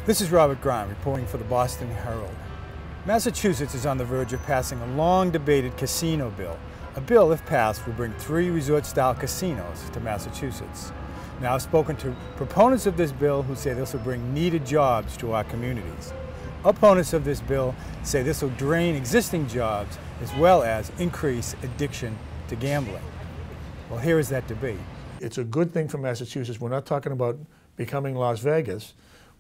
This is Robert Grant reporting for the Boston Herald. Massachusetts is on the verge of passing a long-debated casino bill. A bill, if passed, will bring 3 resort-style casinos to Massachusetts. Now, I've spoken to proponents of this bill who say this will bring needed jobs to our communities. Opponents of this bill say this will drain existing jobs as well as increase addiction to gambling. Well, here is that debate. It's a good thing for Massachusetts. We're not talking about becoming Las Vegas.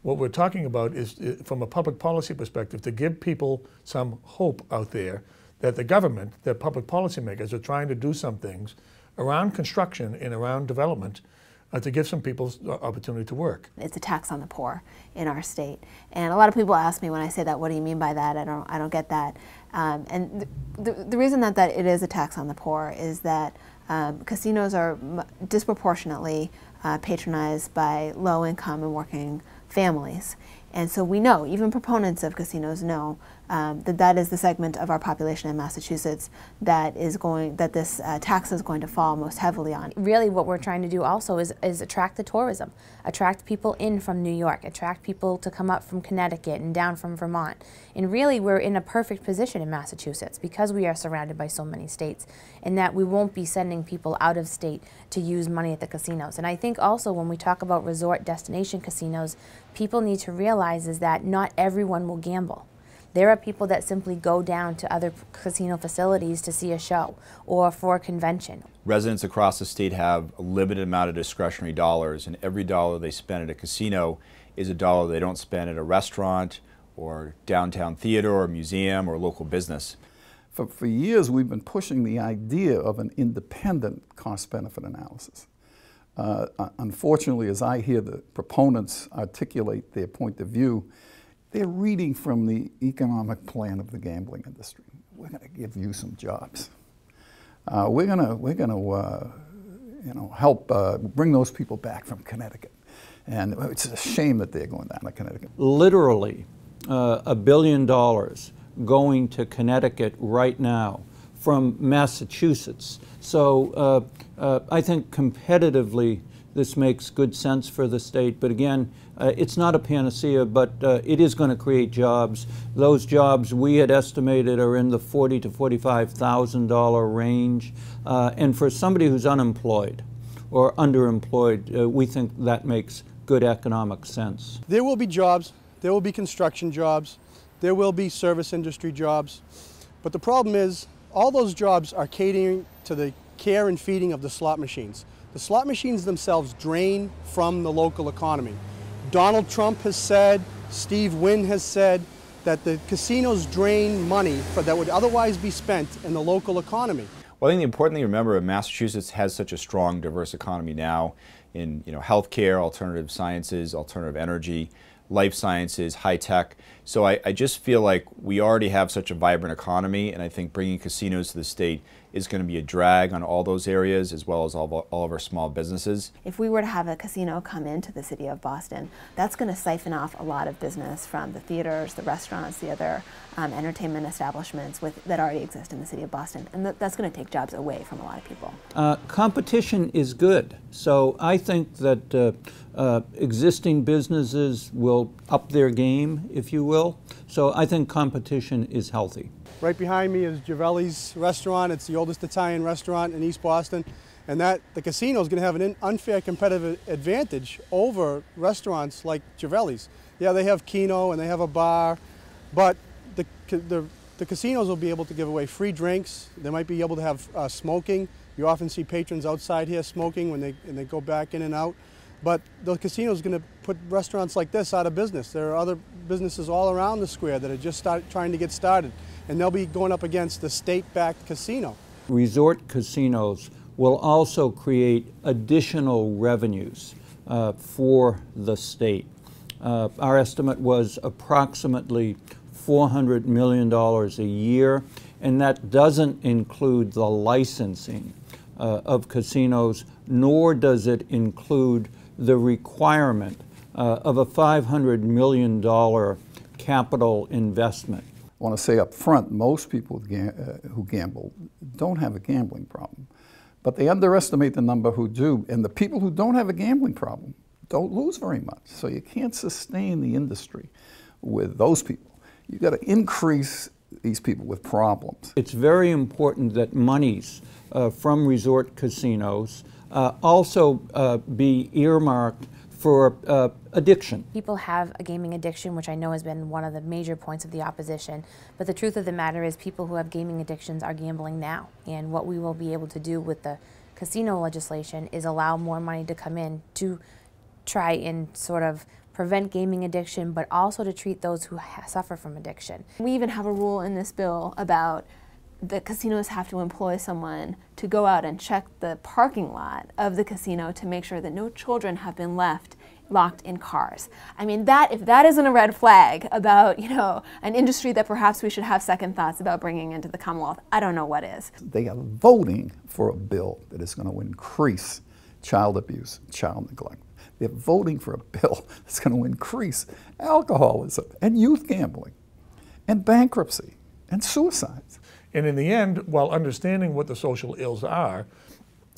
What we're talking about is, from a public policy perspective, to give people some hope out there that the government, that public policymakers are trying to do some things around construction and around development to give some people opportunity to work. It's a tax on the poor in our state. And a lot of people ask me when I say that, what do you mean by that? I don't get that. And the reason that it is a tax on the poor is that casinos are disproportionately patronized by low-income and working families. And so we know, even proponents of casinos know, that is the segment of our population in Massachusetts that this tax is going to fall most heavily on. Really what we're trying to do also is attract the tourism, attract people in from New York, attract people to come up from Connecticut and down from Vermont. And really we're in a perfect position in Massachusetts because we are surrounded by so many states, and that we won't be sending people out of state to use money at the casinos. And I think also when we talk about resort destination casinos, people need to realize is that not everyone will gamble. There are people that simply go down to other casino facilities to see a show or for a convention. Residents across the state have a limited amount of discretionary dollars, and every dollar they spend at a casino is a dollar they don't spend at a restaurant or downtown theater or museum or local business. For years we've been pushing the idea of an independent cost-benefit analysis. Unfortunately, as I hear the proponents articulate their point of view, they're reading from the economic plan of the gambling industry. We're going to give you some jobs. We're going to help bring those people back from Connecticut. And it's a shame that they're going down to Connecticut. Literally $1 billion going to Connecticut right now from Massachusetts. So I think competitively this makes good sense for the state, but again, it's not a panacea, but it is going to create jobs. Those jobs we had estimated are in the $40,000 to $45,000 range, and for somebody who's unemployed or underemployed, we think that makes good economic sense. There will be jobs, there will be construction jobs, there will be service industry jobs, but the problem is all those jobs are catering to the care and feeding of the slot machines. The slot machines themselves drain from the local economy. Donald Trump has said, Steve Wynn has said, that the casinos drain money that would otherwise be spent in the local economy. Well, I think the important thing to remember, Massachusetts has such a strong, diverse economy now in healthcare, alternative sciences, alternative energy, life sciences, high tech. So I just feel like we already have such a vibrant economy, and I think bringing casinos to the state is going to be a drag on all those areas as well as all of our small businesses. If we were to have a casino come into the city of Boston, that's going to siphon off a lot of business from the theaters, the restaurants, the other entertainment establishments that already exist in the city of Boston, and that's going to take jobs away from a lot of people. Competition is good, so I think that existing businesses will up their game, if you will. So I think competition is healthy. Right behind me is Deval's restaurant. It's the oldest Italian restaurant in East Boston, and the casino is going to have an unfair competitive advantage over restaurants like Deval's. Yeah, they have Keno and they have a bar, but the casinos will be able to give away free drinks. They might be able to have smoking. You often see patrons outside here smoking when they go back in and out. But the casino is going to put restaurants like this out of business. There are other businesses all around the square that are just trying to get started, and they'll be going up against the state-backed casino. Resort casinos will also create additional revenues for the state. Our estimate was approximately $400 million a year, and that doesn't include the licensing of casinos, nor does it include the requirement of a $500 million capital investment. I want to say up front, most people who gamble don't have a gambling problem, but they underestimate the number who do. And the people who don't have a gambling problem, don't lose very much. So you can't sustain the industry with those people. You've got to increase these people with problems. It's very important that monies from resort casinos also be earmarked for addiction. People have a gaming addiction, which I know has been one of the major points of the opposition, but the truth of the matter is people who have gaming addictions are gambling now. And what we will be able to do with the casino legislation is allow more money to come in to try and sort of prevent gaming addiction, but also to treat those who suffer from addiction. We even have a rule in this bill about the casinos have to employ someone to go out and check the parking lot of the casino to make sure that no children have been left locked in cars. I mean, if that isn't a red flag about, you know, an industry that perhaps we should have second thoughts about bringing into the Commonwealth, I don't know what is. They are voting for a bill that is going to increase child abuse, child neglect. They're voting for a bill that's going to increase alcoholism and youth gambling and bankruptcy and suicides. And in the end, while understanding what the social ills are,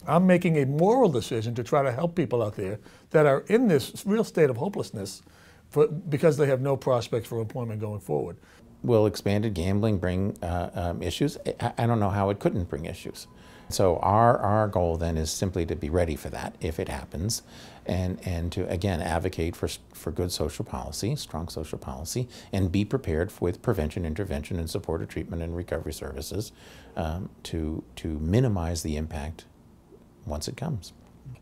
I'm making a moral decision to try to help people out there that are in this real state of hopelessness because they have no prospects for employment going forward. Will expanded gambling bring issues? I don't know how it couldn't bring issues. So our goal then is simply to be ready for that if it happens, and to again advocate for good social policy, strong social policy, and be prepared with prevention, intervention, and supportive treatment and recovery services to minimize the impact once it comes.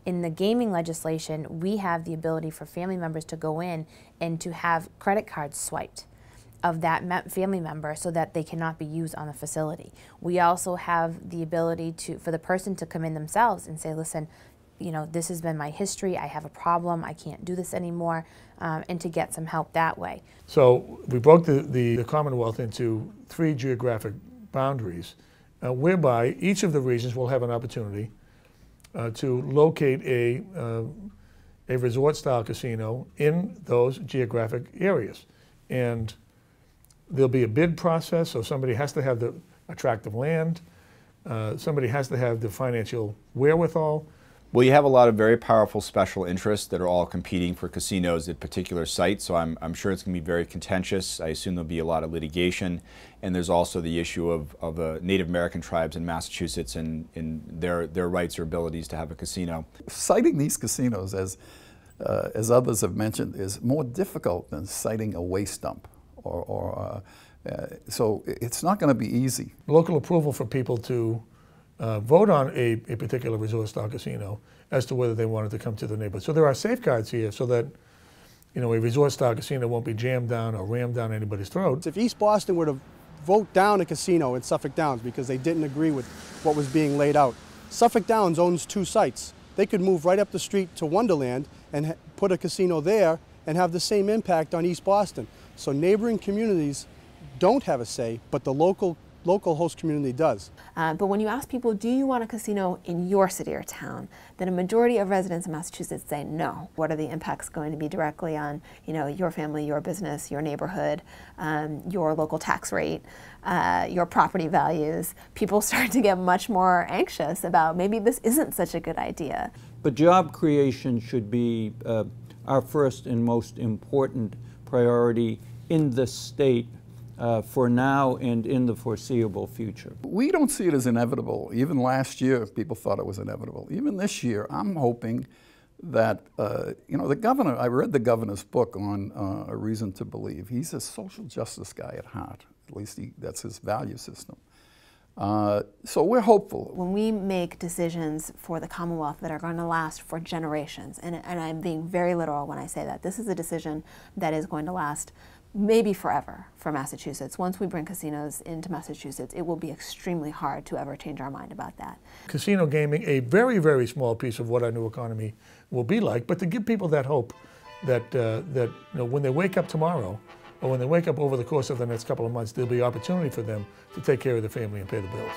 In the gaming legislation, we have the ability for family members to go in and to have credit cards swiped of that family member so that they cannot be used on the facility. We also have the ability for the person to come in themselves and say, listen, you know, this has been my history, I have a problem, I can't do this anymore, and to get some help that way. So we broke the Commonwealth into 3 geographic boundaries, whereby each of the regions will have an opportunity to locate a resort-style casino in those geographic areas. And there'll be a bid process, so somebody has to have the attractive land, somebody has to have the financial wherewithal. Well, you have a lot of very powerful special interests that are all competing for casinos at particular sites, so I'm sure it's going to be very contentious. I assume there'll be a lot of litigation, and there's also the issue of the Native American tribes in Massachusetts and their rights or abilities to have a casino. Citing these casinos, as others have mentioned, is more difficult than citing a waste dump. So it's not going to be easy. Local approval for people to vote on a particular resort-style casino as to whether they wanted to come to the neighborhood. So there are safeguards here so that, you know, a resort-style casino won't be jammed down or rammed down anybody's throat. If East Boston were to vote down a casino in Suffolk Downs because they didn't agree with what was being laid out, Suffolk Downs owns 2 sites. They could move right up the street to Wonderland and put a casino there and have the same impact on East Boston. So neighboring communities don't have a say, but the local host community does. But when you ask people, do you want a casino in your city or town, then a majority of residents in Massachusetts say no. What are the impacts going to be directly on, you know, your family, your business, your neighborhood, your local tax rate, your property values? People start to get much more anxious about maybe this isn't such a good idea. But job creation should be our first and most important priority in the state for now and in the foreseeable future. We don't see it as inevitable. Even last year, people thought it was inevitable. Even this year, I'm hoping that, you know, the governor, I read the governor's book on A Reason to Believe. He's a social justice guy at heart. At least that's his value system. So we're hopeful. When we make decisions for the Commonwealth that are going to last for generations, and I'm being very literal when I say that, this is a decision that is going to last maybe forever for Massachusetts. Once we bring casinos into Massachusetts, it will be extremely hard to ever change our mind about that. Casino gaming, a very, very small piece of what our new economy will be like, but to give people that hope that, that you know, when they wake up tomorrow, or when they wake up over the course of the next couple of months, there'll be opportunity for them to take care of their family and pay the bills.